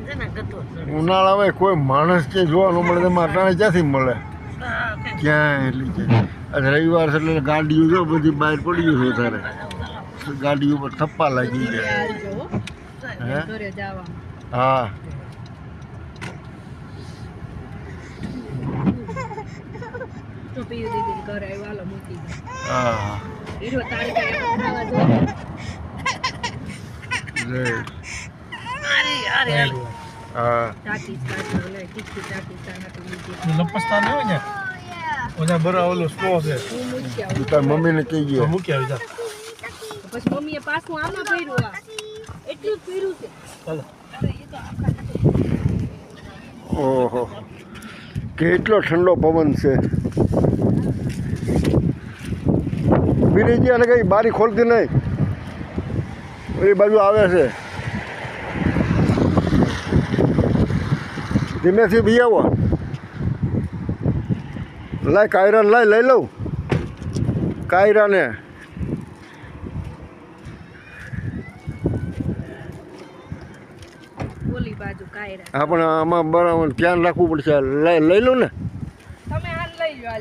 ઉનાળામાં કોઈ માણસ કે જોવા ન મળે તેમાં અટાણે ક્યાંથી મળે ક્યાંય એટલી આજે રવિવાર છે એટલે ગાડીઓ જો બધી બહાર પડી ગયું છે વધારે ગાડીઓ પર થપ્પા લાગી ગયા હે હા હા મમ્મી ને કહી ગયો પછી મમ્મીએ પાછું આમાં ભર્યું એટલું જ ભર્યું છે ઓહો કેટલો ઠંડો પવન છે બીરીજી અને કઈ બારી ખોલતી નહીં એ બાજુ આવે છે ધીમેથી બી આવો લાય કાયરાને લઈ લઉં કાયરાને ઓલી બાજુ કાયરા હા પણ આમાં બરાબર ધ્યાન રાખવું પડશે લઈ લઉં ને તમે હાલ લઈ લો